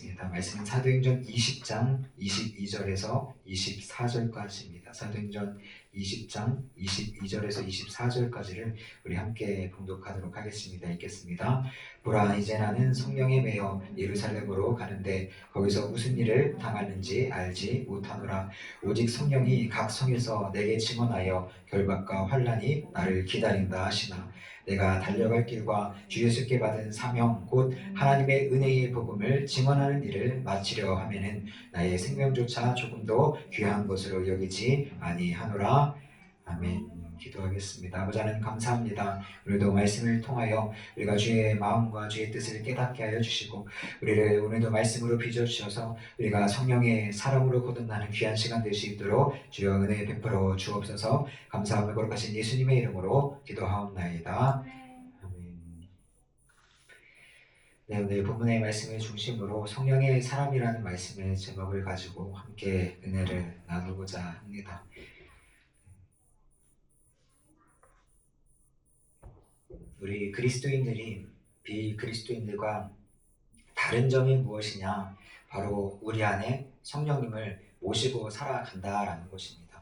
말씀은 사도행전 20장 22절에서 24절까지입니다. 사도행전 20장 22절에서 24절까지를 우리 함께 봉독하도록 하겠습니다. 읽겠습니다. 보라, 이제 나는 성령에 매여 예루살렘으로 가는데 거기서 무슨 일을 당하는지 알지 못하노라. 오직 성령이 각 성에서 내게 증언하여 결박과 환난이 나를 기다린다 하시나 내가 달려갈 길과 주 예수께 받은 사명 곧 하나님의 은혜의 복음을 증언하는 일을 마치려 하면은 나의 생명조차 조금도 귀한 것으로 여기지 아니하노라. 아멘. 기도하겠습니다. 아버지 하나님 감사합니다. 오늘도 말씀을 통하여 우리가 주의 마음과 주의 뜻을 깨닫게 하여 주시고 우리를 오늘도 말씀으로 빚어주셔서 우리가 성령의 사람으로 거듭나는 귀한 시간 될 수 있도록 주여 은혜 베풀어 주옵소서. 감사함을 거룩하신 예수님의 이름으로 기도하옵나이다. 아멘. 네, 오늘 본문의 말씀을 중심으로 성령의 사람이라는 말씀의 제목을 가지고 함께 은혜를 나누고자 합니다. 우리 그리스도인들이 비그리스도인들과 다른 점이 무엇이냐? 바로 우리 안에 성령님을 모시고 살아간다라는 것입니다.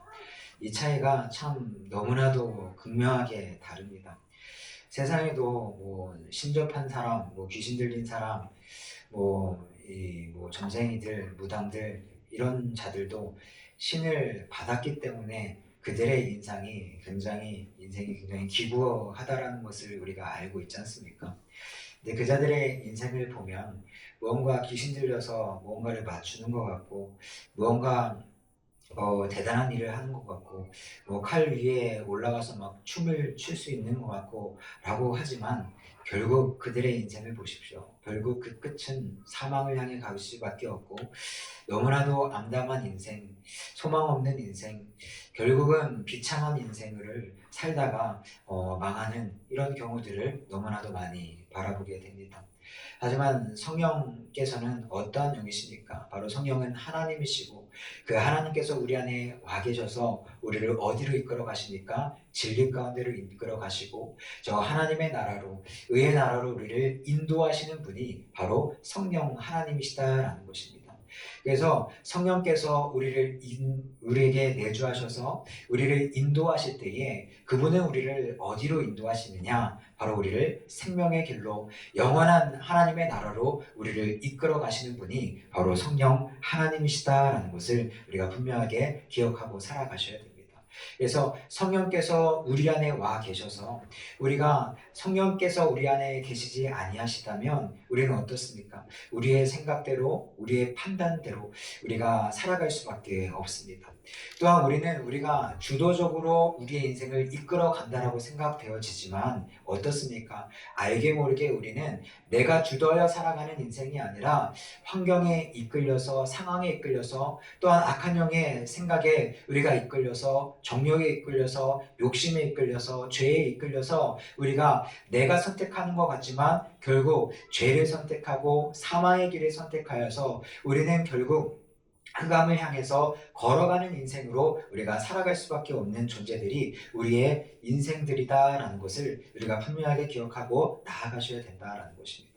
이 차이가 참 너무나도 극명하게 다릅니다. 세상에도 신접한 사람, 귀신 들린 사람, 점쟁이들, 무당들 이런 자들도 신을 받았기 때문에 그들의 인생이 굉장히 기구하다라는 것을 우리가 알고 있지 않습니까? 근데 그 자들의 인생을 보면 무언가 귀신 들려서 무언가를 맞추는 것 같고 무언가 대단한 일을 하는 것 같고 칼 위에 올라가서 막 춤을 출 수 있는 것 같고 라고 하지만 결국 그들의 인생을 보십시오. 결국 그 끝은 사망을 향해 갈 수밖에 없고 너무나도 암담한 인생, 소망 없는 인생, 결국은 비참한 인생을 살다가 망하는 이런 경우들을 너무나도 많이 바라보게 됩니다. 하지만 성령께서는 어떠한 영이십니까? 바로 성령은 하나님이시고 그 하나님께서 우리 안에 와 계셔서 우리를 어디로 이끌어 가십니까? 진리 가운데로 이끌어 가시고 저 하나님의 나라로, 의의 나라로 우리를 인도하시는 분이 바로 성령 하나님이시다라는 것입니다. 그래서 성령께서 우리에게 내주하셔서 우리를 인도하실 때에 그분은 우리를 어디로 인도하시느냐? 바로 우리를 생명의 길로 영원한 하나님의 나라로 우리를 이끌어 가시는 분이 바로 성령 하나님이시다라는 것을 우리가 분명하게 기억하고 살아가셔야 됩니다. 그래서 성령께서 우리 안에 와 계셔서 우리가 성령께서 우리 안에 계시지 아니하시다면 우리는 어떻습니까? 우리의 생각대로 우리의 판단대로 우리가 살아갈 수밖에 없습니다. 또한 우리가 주도적으로 우리의 인생을 이끌어 간다라고 생각되어지지만 어떻습니까? 알게 모르게 우리는 내가 주도하여 살아가는 인생이 아니라 환경에 이끌려서 상황에 이끌려서 또한 악한 영의 생각에 우리가 이끌려서 정욕에 이끌려서 욕심에 이끌려서 죄에 이끌려서 우리가 내가 선택하는 것 같지만 결국 죄를 선택하고 사망의 길을 선택하여서 우리는 결국 흑암을 향해서 걸어가는 인생으로 우리가 살아갈 수밖에 없는 존재들이 우리의 인생들이다라는 것을 우리가 분명하게 기억하고 나아가셔야 된다라는 것입니다.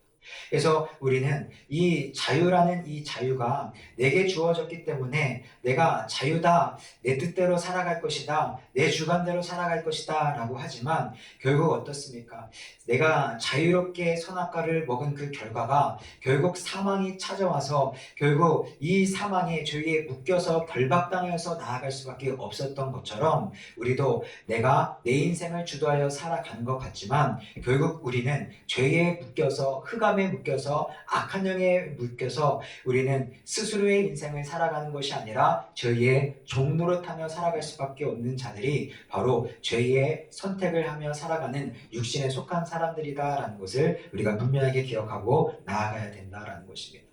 그래서 우리는 이 자유라는 이 자유가 내게 주어졌기 때문에 내가 자유다, 내 뜻대로 살아갈 것이다, 내 주관대로 살아갈 것이다 라고 하지만 결국 어떻습니까? 내가 자유롭게 선악과를 먹은 그 결과가 결국 사망이 찾아와서 결국 이 사망의 죄에 묶여서 결박당해서 나아갈 수밖에 없었던 것처럼 우리도 내가 내 인생을 주도하여 살아가는 것 같지만 결국 우리는 죄에 묶여서 흑암에 묶여서 악한 영에 묶여서 우리는 스스로의 인생을 살아가는 것이 아니라 죄의 종 노릇하며 살아갈 수밖에 없는 자들이 바로 죄의 선택을 하며 살아가는 육신에 속한 사람들이다라는 것을 우리가 분명하게 기억하고 나아가야 된다라는 것입니다.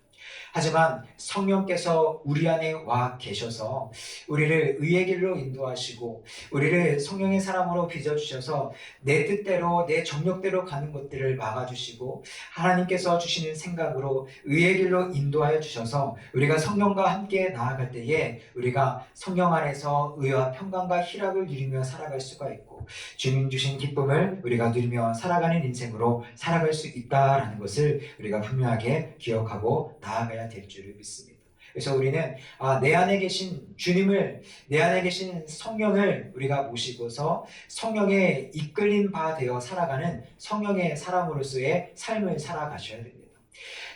하지만 성령께서 우리 안에 와 계셔서 우리를 의의 길로 인도하시고 우리를 성령의 사람으로 빚어주셔서 내 뜻대로 내 정욕대로 가는 것들을 막아주시고 하나님께서 주시는 생각으로 의의 길로 인도하여 주셔서 우리가 성령과 함께 나아갈 때에 우리가 성령 안에서 의와 평강과 희락을 누리며 살아갈 수가 있고 되고 주님 주신 기쁨을 우리가 누리며 살아가는 인생으로 살아갈 수 있다라는 것을 우리가 분명하게 기억하고 나아가야 될 줄을 믿습니다. 그래서 우리는 내 안에 계신 주님을, 내 안에 계신 성령을 우리가 모시고서 성령에 이끌린 바 되어 살아가는 성령의 사람으로서의 삶을 살아가셔야 됩니다.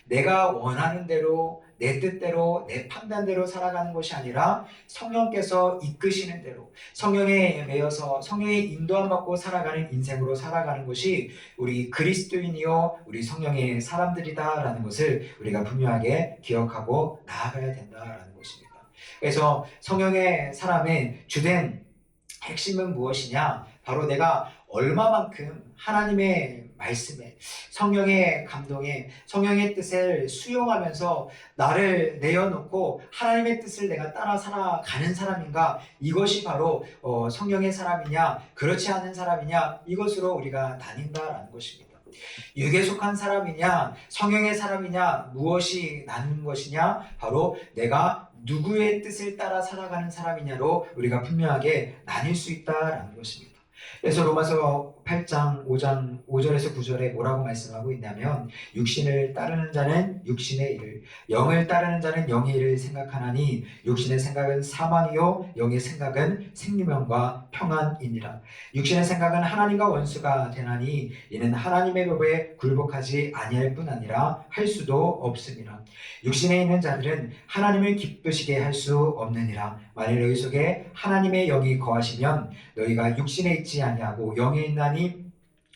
내가 원하는 대로, 내 뜻대로, 내 판단대로 살아가는 것이 아니라 성령께서 이끄시는 대로 성령에 매여서 성령의 인도함 받고 살아가는 인생으로 살아가는 것이 우리 그리스도인이요 우리 성령의 사람들이다라는 것을 우리가 분명하게 기억하고 나아가야 된다라는 것입니다. 그래서 성령의 사람의 주된 핵심은 무엇이냐? 바로 내가 얼마만큼 하나님의 말씀에, 성령의 감동에, 성령의 뜻을 수용하면서 나를 내어놓고 하나님의 뜻을 내가 따라 살아가는 사람인가? 이것이 바로 성령의 사람이냐, 그렇지 않은 사람이냐, 이것으로 우리가 나뉜다라는 것입니다. 육에 속한 사람이냐, 성령의 사람이냐, 무엇이 나누는 것이냐? 바로 내가 누구의 뜻을 따라 살아가는 사람이냐로 우리가 분명하게 나뉠 수 있다라는 것입니다. 그래서 로마서 8장 5장 5절에서 9절에 뭐라고 말씀하고 있냐면 육신을 따르는 자는 육신의 일을, 영을 따르는 자는 영의 일을 생각하나니 육신의 생각은 사망이요 영의 생각은 생명과 평안이니라. 육신의 생각은 하나님과 원수가 되나니 이는 하나님의 법에 굴복하지 아니할 뿐 아니라 할 수도 없음이라. 육신에 있는 자들은 하나님을 기쁘시게 할 수 없느니라. 만일 너희 속에 하나님의 영이 거하시면 너희가 육신에 있지 아니하고 영에 있나니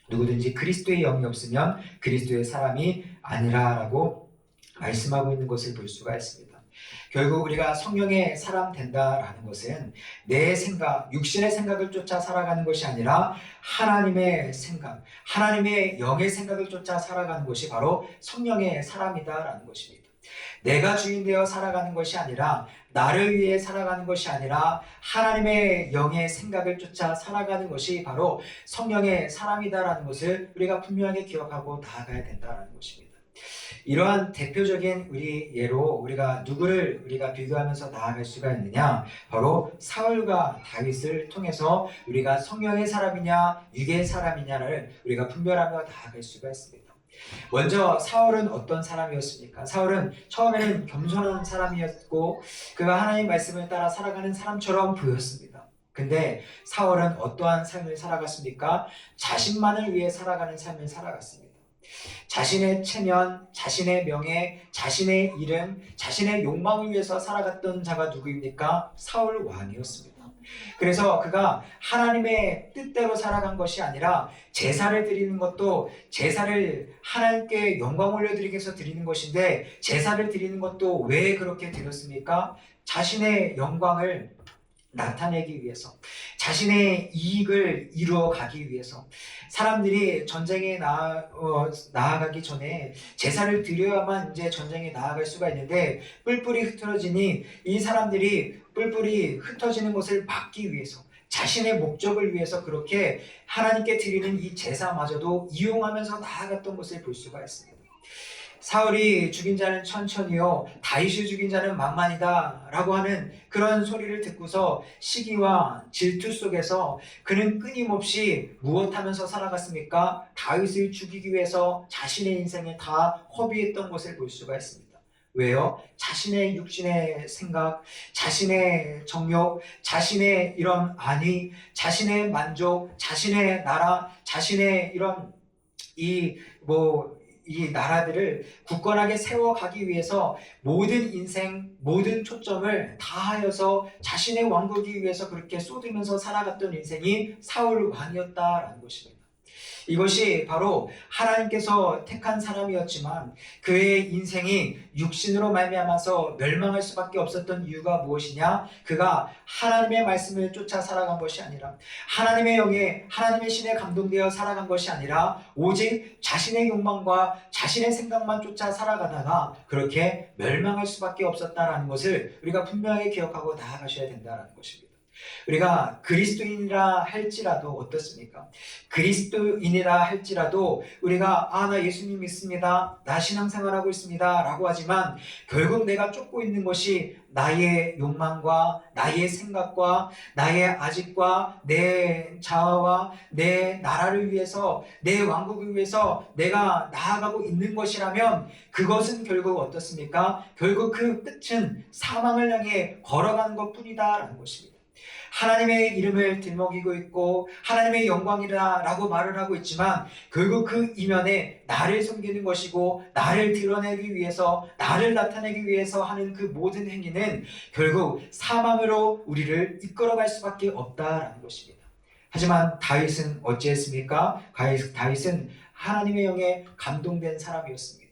누구든지 그리스도의 영이 없으면 그리스도의 사람이 아니라라고 말씀하고 있는 것을 볼 수가 있습니다. 결국 우리가 성령의 사람 된다라는 것은 내 생각, 육신의 생각을 쫓아 살아가는 것이 아니라 하나님의 생각, 하나님의 영의 생각을 쫓아 살아가는 것이 바로 성령의 사람이다라는 것입니다. 내가 주인 되어 살아가는 것이 아니라, 나를 위해 살아가는 것이 아니라 하나님의 영의 생각을 쫓아 살아가는 것이 바로 성령의 사람이다라는 것을 우리가 분명하게 기억하고 나아가야 된다는 것입니다. 이러한 대표적인 우리 예로 우리가 누구를 우리가 비교하면서 나아갈 수가 있느냐? 바로 사울과 다윗을 통해서 우리가 성령의 사람이냐 육의 사람이냐를 우리가 분별하며 나아갈 수가 있습니다. 먼저 사울은 어떤 사람이었습니까? 사울은 처음에는 겸손한 사람이었고 그가 하나님의 말씀을 따라 살아가는 사람처럼 보였습니다. 근데 사울은 어떠한 삶을 살아갔습니까? 자신만을 위해 살아가는 삶을 살아갔습니다. 자신의 체면, 자신의 명예, 자신의 이름, 자신의 욕망을 위해서 살아갔던 자가 누구입니까? 사울 왕이었습니다. 그래서 그가 하나님의 뜻대로 살아간 것이 아니라 제사를 드리는 것도 제사를 하나님께 영광 올려드리기 위해서 드리는 것인데 제사를 드리는 것도 왜 그렇게 드렸습니까? 자신의 영광을 나타내기 위해서, 자신의 이익을 이루어 가기 위해서. 사람들이 전쟁에 나아가기 전에 제사를 드려야만 이제 전쟁에 나아갈 수가 있는데 뿔뿔이 흩어지니 이 사람들이 뿔뿔이 흩어지는 것을 막기 위해서, 자신의 목적을 위해서 그렇게 하나님께 드리는 이 제사마저도 이용하면서 나아갔던 것을 볼 수가 있습니다. 사울이 죽인 자는 천천히요 다윗이 죽인 자는 만만이다 라고 하는 그런 소리를 듣고서 시기와 질투 속에서 그는 끊임없이 무엇하면서 살아갔습니까? 다윗을 죽이기 위해서 자신의 인생을 다 허비했던 것을 볼 수가 있습니다. 왜요? 자신의 육신의 생각, 자신의 정욕, 자신의 이런 안위, 자신의 만족, 자신의 나라, 자신의 이런 이 나라들을 굳건하게 세워가기 위해서 모든 인생, 모든 초점을 다하여서 자신의 왕국이 위해서 그렇게 쏟으면서 살아갔던 인생이 사울 왕이었다라는 것입니다. 이것이 바로 하나님께서 택한 사람이었지만 그의 인생이 육신으로 말미암아서 멸망할 수밖에 없었던 이유가 무엇이냐? 그가 하나님의 말씀을 쫓아 살아간 것이 아니라 하나님의 영에 하나님의 신에 감동되어 살아간 것이 아니라 오직 자신의 욕망과 자신의 생각만 쫓아 살아가다가 그렇게 멸망할 수밖에 없었다라는 것을 우리가 분명히 기억하고 나아가셔야 된다는 것입니다. 우리가 그리스도인이라 할지라도 어떻습니까? 그리스도인이라 할지라도 우리가 나 예수님 믿습니다. 나 신앙생활하고 있습니다. 라고 하지만 결국 내가 쫓고 있는 것이 나의 욕망과 나의 생각과 나의 아집과 내 자아와 내 나라를 위해서 내 왕국을 위해서 내가 나아가고 있는 것이라면 그것은 결국 어떻습니까? 결국 그 끝은 사망을 향해 걸어가는 것뿐이다라는 것입니다. 하나님의 이름을 들먹이고 있고 하나님의 영광이라고 말을 하고 있지만 결국 그 이면에 나를 섬기는 것이고 나를 드러내기 위해서 나를 나타내기 위해서 하는 그 모든 행위는 결국 사망으로 우리를 이끌어갈 수밖에 없다라는 것입니다. 하지만 다윗은 어찌했습니까? 다윗은 하나님의 영에 감동된 사람이었습니다.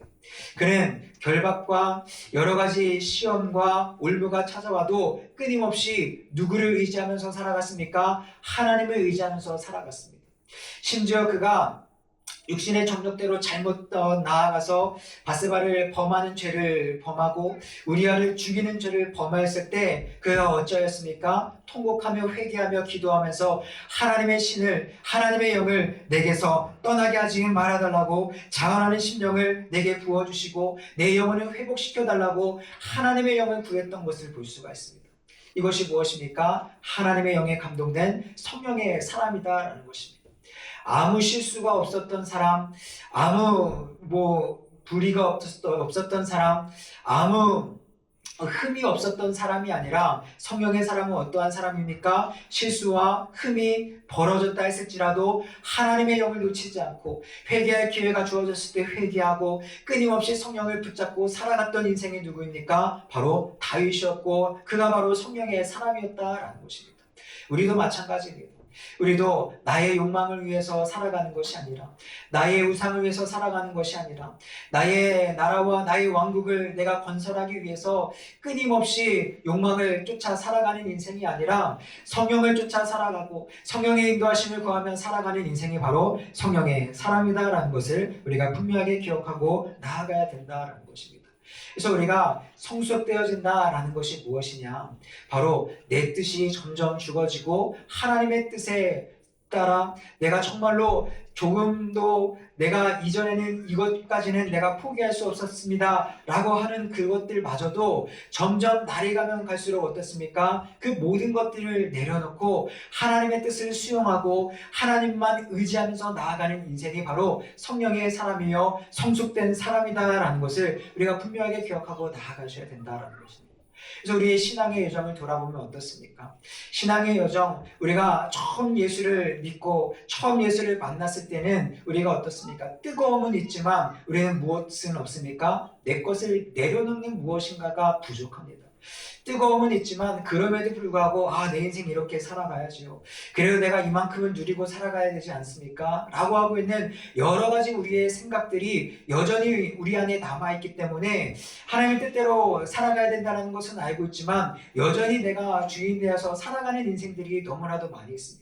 그는 결박과 여러 가지 시험과 올무가 찾아와도 끊임없이 누구를 의지하면서 살아갔습니까? 하나님을 의지하면서 살아갔습니다. 심지어 그가 육신의 정욕대로 잘못 나아가서 바세바를 범하는 죄를 범하고 우리아를 죽이는 죄를 범하였을 때 그가 어쩌였습니까? 통곡하며 회개하며 기도하면서 하나님의 신을 하나님의 영을 내게서 떠나게 하지 말아달라고 자원하는 심령을 내게 부어주시고 내 영혼을 회복시켜달라고 하나님의 영을 구했던 것을 볼 수가 있습니다. 이것이 무엇입니까? 하나님의 영에 감동된 성령의 사람이다라는 것입니다. 아무 실수가 없었던 사람, 아무 불의가 없었던 사람, 아무 흠이 없었던 사람이 아니라 성령의 사람은 어떠한 사람입니까? 실수와 흠이 벌어졌다 했을지라도 하나님의 영을 놓치지 않고 회개할 기회가 주어졌을 때 회개하고 끊임없이 성령을 붙잡고 살아갔던 인생이 누구입니까? 바로 다윗이었고 그가 바로 성령의 사람이었다라는 것입니다. 우리도 마찬가지입니다. 우리도 나의 욕망을 위해서 살아가는 것이 아니라 나의 우상을 위해서 살아가는 것이 아니라 나의 나라와 나의 왕국을 내가 건설하기 위해서 끊임없이 욕망을 쫓아 살아가는 인생이 아니라 성령을 쫓아 살아가고 성령의 인도하심을 구하며 살아가는 인생이 바로 성령의 사람이다라는 것을 우리가 분명하게 기억하고 나아가야 된다라는 것입니다. 그래서 우리가 성숙되어진다라는 것이 무엇이냐? 바로 내 뜻이 점점 죽어지고 하나님의 뜻에 따라 내가 정말로 조금도 내가 이전에는 이것까지는 내가 포기할 수 없었습니다 라고 하는 그것들마저도 점점 날이 가면 갈수록 어떻습니까? 그 모든 것들을 내려놓고 하나님의 뜻을 수용하고 하나님만 의지하면서 나아가는 인생이 바로 성령의 사람이요 성숙된 사람이다라는 것을 우리가 분명하게 기억하고 나아가셔야 된다라는 것입니다. 그래서 우리의 신앙의 여정을 돌아보면 어떻습니까? 신앙의 여정, 우리가 처음 예수를 믿고 처음 예수를 만났을 때는 우리가 어떻습니까? 뜨거움은 있지만 우리는 무엇은 없습니까? 내 것을 내려놓는 무엇인가가 부족합니다. 뜨거움은 있지만 그럼에도 불구하고 내 인생 이렇게 살아가야지요. 그래도 내가 이만큼을 누리고 살아가야 되지 않습니까? 라고 하고 있는 여러 가지 우리의 생각들이 여전히 우리 안에 남아있기 때문에 하나님의 뜻대로 살아가야 된다는 것은 알고 있지만 여전히 내가 주인 되어서 살아가는 인생들이 너무나도 많이 있습니다.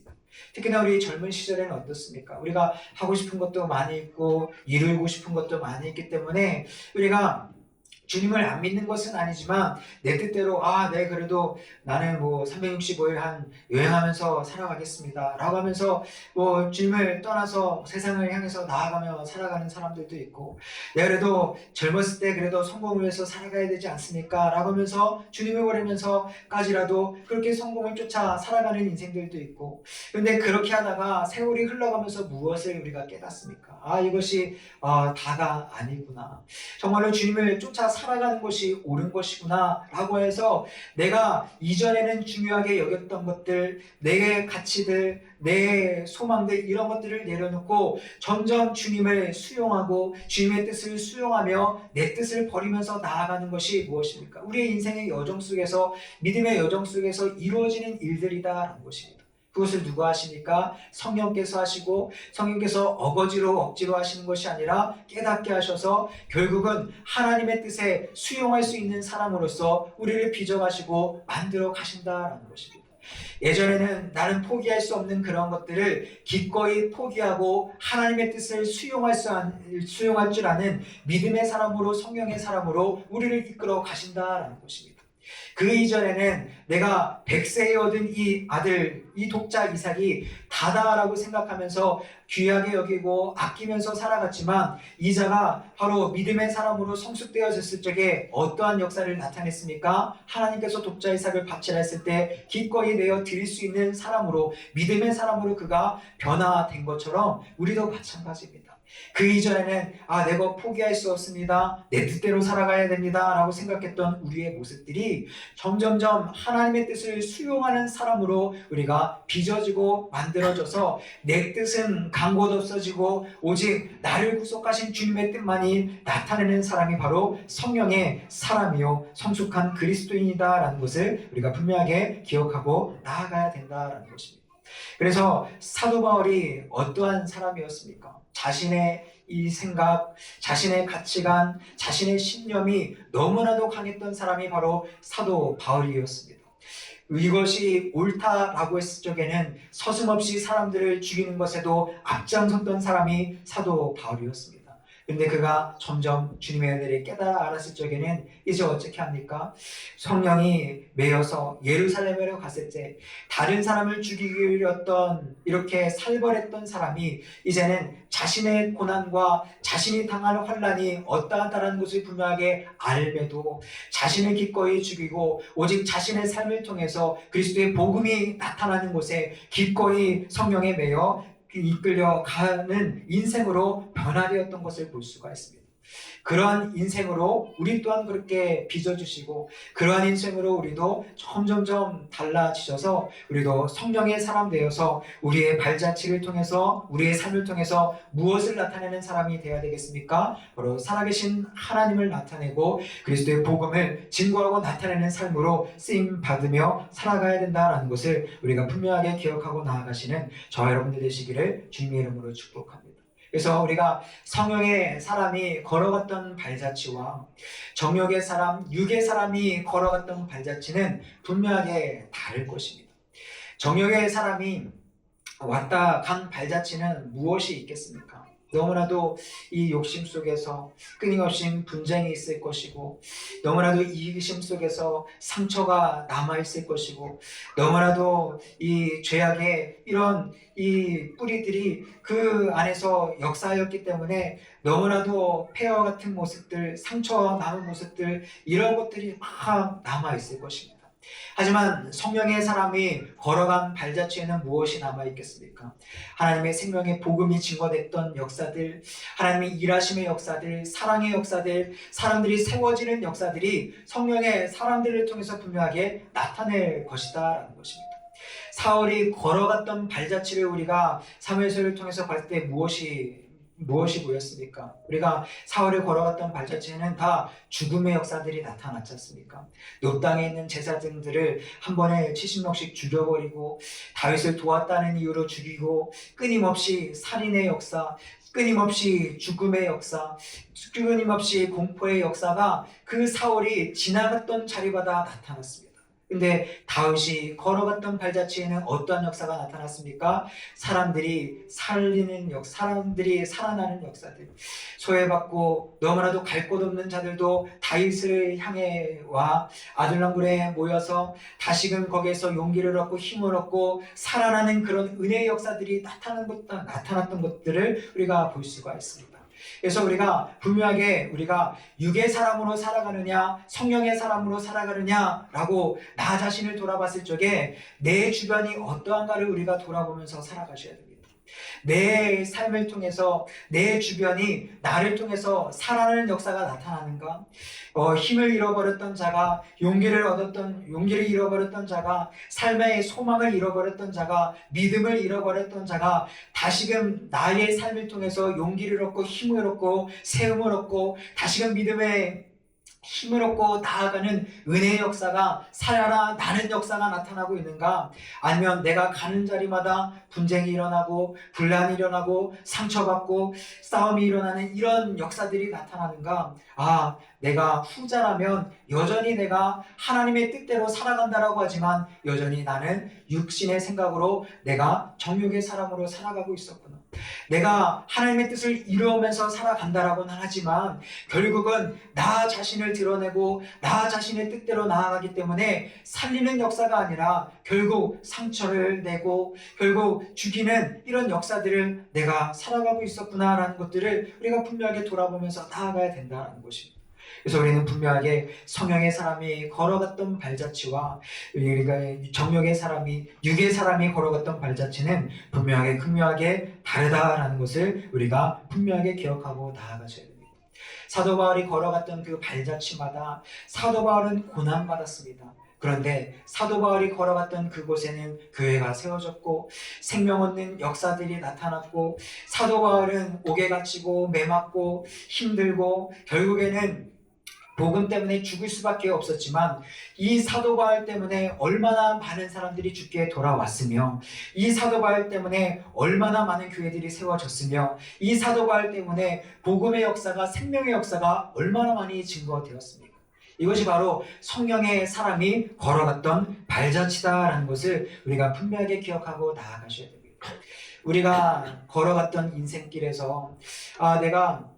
특히나 우리 젊은 시절에는 어떻습니까? 우리가 하고 싶은 것도 많이 있고 이루고 싶은 것도 많이 있기 때문에 우리가 주님을 안 믿는 것은 아니지만 내 뜻대로 네 그래도 나는 365일 한 여행하면서 살아가겠습니다 라고 하면서 주님을 떠나서 세상을 향해서 나아가며 살아가는 사람들도 있고 내가 그래도 젊었을 때 그래도 성공을 위해서 살아가야 되지 않습니까 라고 하면서 주님을 버리면서까지라도 그렇게 성공을 쫓아 살아가는 인생들도 있고 근데 그렇게 하다가 세월이 흘러가면서 무엇을 우리가 깨닫습니까? 이것이 다가 아니구나. 정말로 주님을 쫓아 살아가는 것이 옳은 것이구나 라고 해서 내가 이전에는 중요하게 여겼던 것들, 내 가치들, 내 소망들 이런 것들을 내려놓고 점점 주님을 수용하고 주님의 뜻을 수용하며 내 뜻을 버리면서 나아가는 것이 무엇입니까? 우리의 인생의 여정 속에서 믿음의 여정 속에서 이루어지는 일들이다라는 것입니다. 그것을 누가 하십니까? 성령께서 하시고 성령께서 억지로 하시는 것이 아니라 깨닫게 하셔서 결국은 하나님의 뜻에 수용할 수 있는 사람으로서 우리를 빚어가시고 만들어 가신다라는 것입니다. 예전에는 나는 포기할 수 없는 그런 것들을 기꺼이 포기하고 하나님의 뜻을 수용할 줄 아는 믿음의 사람으로 성령의 사람으로 우리를 이끌어 가신다라는 것입니다. 그 이전에는 내가 100세에 얻은 이 아들, 이 독자 이삭이 다다라고 생각하면서 귀하게 여기고 아끼면서 살아갔지만, 이자가 바로 믿음의 사람으로 성숙되어졌을 적에 어떠한 역사를 나타냈습니까? 하나님께서 독자 이삭을 바치라 했을 때 기꺼이 내어 드릴 수 있는 사람으로, 믿음의 사람으로 그가 변화된 것처럼 우리도 마찬가지입니다. 그 이전에는 내가 포기할 수 없습니다, 내 뜻대로 살아가야 됩니다 라고 생각했던 우리의 모습들이 점점점 하나님의 뜻을 수용하는 사람으로 우리가 빚어지고 만들어져서, 내 뜻은 간 곳 없어지고 오직 나를 구속하신 주님의 뜻만이 나타내는 사람이 바로 성령의 사람이요 성숙한 그리스도인이다 라는 것을 우리가 분명하게 기억하고 나아가야 된다라는 것입니다. 그래서 사도 바울이 어떠한 사람이었습니까? 자신의 이 생각, 자신의 가치관, 자신의 신념이 너무나도 강했던 사람이 바로 사도 바울이었습니다. 이것이 옳다라고 했을 적에는 서슴없이 사람들을 죽이는 것에도 앞장섰던 사람이 사도 바울이었습니다. 근데 그가 점점 주님의 은혜를 깨달아 알았을 적에는 이제 어떻게 합니까? 성령이 매여서 예루살렘으로 갔을 때 다른 사람을 죽이려던, 이렇게 살벌했던 사람이 이제는 자신의 고난과 자신이 당하는 환난이 어떠하다는 것을 분명하게 알매도 자신을 기꺼이 죽이고 오직 자신의 삶을 통해서 그리스도의 복음이 나타나는 곳에 기꺼이 성령에 매여 이끌려가는 인생으로 변화되었던 것을 볼 수가 있습니다. 그러한 인생으로 우리 또한 그렇게 빚어주시고, 그러한 인생으로 우리도 점점점 달라지셔서 우리도 성령의 사람 되어서 우리의 발자취를 통해서, 우리의 삶을 통해서 무엇을 나타내는 사람이 되어야 되겠습니까? 바로 살아계신 하나님을 나타내고 그리스도의 복음을 증거하고 나타내는 삶으로 쓰임 받으며 살아가야 된다는 것을 우리가 분명하게 기억하고 나아가시는 저와 여러분들 되시기를 주님의 이름으로 축복합니다. 그래서 우리가 성령의 사람이 걸어갔던 발자취와 정욕의 사람, 육의 사람이 걸어갔던 발자취는 분명하게 다를 것입니다. 정욕의 사람이 왔다 간 발자취는 무엇이 있겠습니까? 너무나도 이 욕심 속에서 끊임없이 분쟁이 있을 것이고, 너무나도 이기심 속에서 상처가 남아있을 것이고, 너무나도 이 죄악의 이런 이 뿌리들이 그 안에서 역사하였기 때문에 너무나도 폐허 같은 모습들, 상처와 남은 모습들, 이런 것들이 막 남아있을 것입니다. 하지만 성령의 사람이 걸어간 발자취에는 무엇이 남아있겠습니까? 하나님의 생명의 복음이 증거됐던 역사들, 하나님의 일하심의 역사들, 사랑의 역사들, 사람들이 세워지는 역사들이 성령의 사람들을 통해서 분명하게 나타낼 것이다 라는 것입니다. 사울이 걸어갔던 발자취를 우리가 사무엘서를 통해서 봤을 때 무엇이 보였습니까? 우리가 사울이 걸어갔던 발자취에는 다 죽음의 역사들이 나타났지 않습니까? 높 땅에 있는 제사장들을 한 번에 70명씩 죽여버리고, 다윗을 도왔다는 이유로 죽이고, 끊임없이 살인의 역사, 끊임없이 죽음의 역사, 끊임없이 공포의 역사가 그 사울이 지나갔던 자리마다 나타났습니다. 근데 다윗이 걸어갔던 발자취에는 어떠한 역사가 나타났습니까? 사람들이 사람들이 살아나는 역사들, 소외받고 너무나도 갈 곳 없는 자들도 다윗을 향해 와 아둘람굴에 모여서 다시금 거기에서 용기를 얻고 힘을 얻고 살아나는 그런 은혜의 역사들이 나타났던 것들을 우리가 볼 수가 있습니다. 그래서 우리가 분명하게 우리가 육의 사람으로 살아가느냐 성령의 사람으로 살아가느냐라고 나 자신을 돌아봤을 적에 내 주변이 어떠한가를 우리가 돌아보면서 살아가셔야 됩니다. 내 삶을 통해서 내 주변이 나를 통해서 살아나는 역사가 나타나는가? 힘을 잃어버렸던 자가 용기를 잃어버렸던 자가, 삶의 소망을 잃어버렸던 자가, 믿음을 잃어버렸던 자가 다시금 나의 삶을 통해서 용기를 얻고 힘을 얻고 세움을 얻고 다시금 믿음의 힘을 얻고 나아가는 은혜의 역사가, 살아라 나는 역사가 나타나고 있는가? 아니면 내가 가는 자리마다 분쟁이 일어나고 분란이 일어나고 상처받고 싸움이 일어나는 이런 역사들이 나타나는가? 내가 후자라면 여전히 내가 하나님의 뜻대로 살아간다라고 하지만 여전히 나는 육신의 생각으로 내가 정욕의 사람으로 살아가고 있었구나. 내가 하나님의 뜻을 이루면서 살아간다라고는 하지만 결국은 나 자신을 드러내고 나 자신의 뜻대로 나아가기 때문에 살리는 역사가 아니라 결국 상처를 내고 결국 죽이는 이런 역사들을 내가 살아가고 있었구나라는 것들을 우리가 분명하게 돌아보면서 나아가야 된다는 것입니다. 그래서 우리는 분명하게 성령의 사람이 걸어갔던 발자취와 우리가 정욕의 사람이, 육의 사람이 걸어갔던 발자취는 분명하게 극명하게 다르다라는 것을 우리가 분명하게 기억하고 나아가셔야 됩니다. 사도 바울이 걸어갔던 그 발자취마다 사도 바울은 고난받았습니다. 그런데 사도 바울이 걸어갔던 그곳에는 교회가 세워졌고 생명 얻는 역사들이 나타났고 사도 바울은 옥에 갇히고 매맞고 힘들고 결국에는 복음 때문에 죽을 수밖에 없었지만 이 사도 바울 때문에 얼마나 많은 사람들이 죽게 돌아왔으며 이 사도 바울 때문에 얼마나 많은 교회들이 세워졌으며 이 사도 바울 때문에 복음의 역사가 생명의 역사가 얼마나 많이 증거되었습니까? 이것이 바로 성령의 사람이 걸어갔던 발자취다라는 것을 우리가 분명하게 기억하고 나아가셔야 됩니다. 우리가 걸어갔던 인생길에서 내가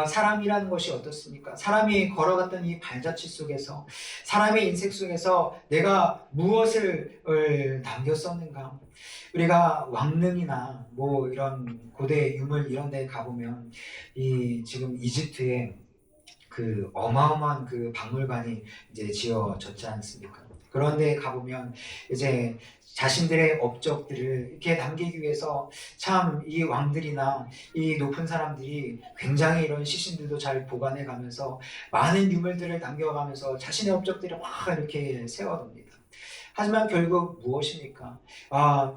사람이라는 것이 어떻습니까? 사람이 걸어갔던 이 발자취 속에서 사람의 인생 속에서 내가 무엇을 남겼었는가? 우리가 왕릉이나 뭐 이런 고대 유물 이런 데 가보면 이 지금 이집트에 그 어마어마한 그 박물관이 이제 지어졌지 않습니까? 그런데 가보면 이제 자신들의 업적들을 이렇게 남기기 위해서 참 이 왕들이나 이 높은 사람들이 굉장히 이런 시신들도 잘 보관해 가면서 많은 유물들을 남겨가면서 자신의 업적들을 막 이렇게 세워둡니다. 하지만 결국 무엇입니까?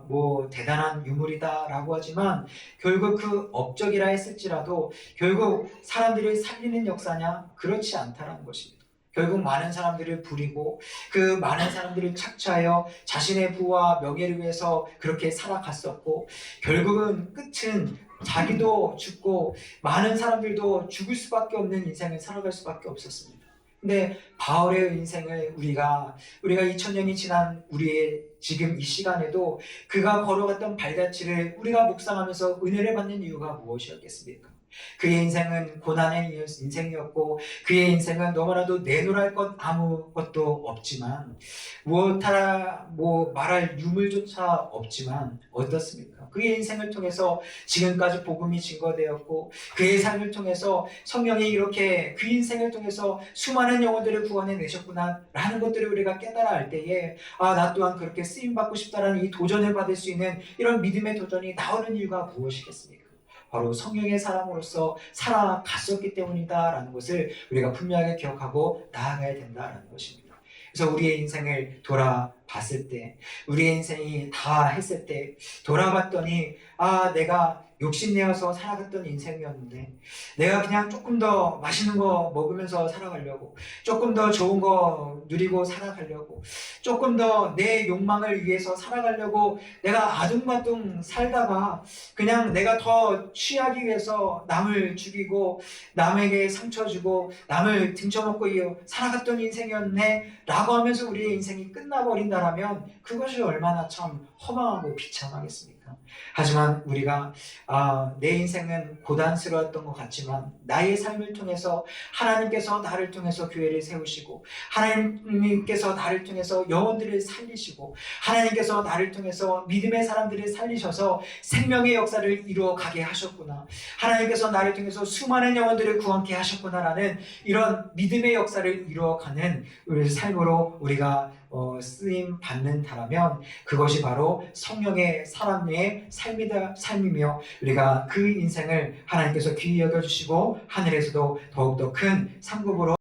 뭐 대단한 유물이다라고 하지만 결국 그 업적이라 했을지라도 결국 사람들을 살리는 역사냐? 그렇지 않다라는 것입니다. 결국 많은 사람들을 부리고 그 많은 사람들을 착취하여 자신의 부와 명예를 위해서 그렇게 살아갔었고 결국은 끝은 자기도 죽고 많은 사람들도 죽을 수밖에 없는 인생을 살아갈 수밖에 없었습니다. 근데 바울의 인생을 우리가 2000년이 지난 우리의 지금 이 시간에도 그가 걸어갔던 발자취를 우리가 묵상하면서 은혜를 받는 이유가 무엇이었겠습니까? 그의 인생은 고난의 인생이었고 그의 인생은 너무나도 내놓을 것 아무것도 없지만 말할 유물조차 없지만 어떻습니까? 그의 인생을 통해서 지금까지 복음이 증거되었고 그의 삶을 통해서 성령이 이렇게 그 인생을 통해서 수많은 영혼들을 구원해 내셨구나 라는 것들을 우리가 깨달아 알 때에 나 또한 그렇게 쓰임받고 싶다라는 이 도전을 받을 수 있는 이런 믿음의 도전이 나오는 이유가 무엇이겠습니까? 바로 성령의 사람으로서 살아갔었기 때문이다라는 것을 우리가 분명하게 기억하고 나아가야 된다라는 것입니다. 그래서 우리의 인생을 돌아봤을 때, 우리의 인생이 다 했을 때 돌아봤더니 내가 욕심내어서 살아갔던 인생이었는데 내가 그냥 조금 더 맛있는 거 먹으면서 살아가려고 조금 더 좋은 거 누리고 살아가려고 조금 더 내 욕망을 위해서 살아가려고 내가 아둥바둥 살다가 그냥 내가 더 취하기 위해서 남을 죽이고 남에게 상처 주고 남을 등쳐먹고 살아갔던 인생이었네 라고 하면서 우리의 인생이 끝나버린다라면 그것이 얼마나 참 허망하고 비참하겠습니까? 하지만 우리가 내 인생은 고단스러웠던 것 같지만 나의 삶을 통해서 하나님께서 나를 통해서 교회를 세우시고 하나님께서 나를 통해서 영혼들을 살리시고 하나님께서 나를 통해서 믿음의 사람들을 살리셔서 생명의 역사를 이루어가게 하셨구나, 하나님께서 나를 통해서 수많은 영혼들을 구원케 하셨구나라는 이런 믿음의 역사를 이루어가는 우리 삶으로 우리가 쓰임 받는다라면 그것이 바로 성령의 사람의 삶이며 우리가 그 인생을 하나님께서 귀히 여겨주시고 하늘에서도 더욱더 큰 상급으로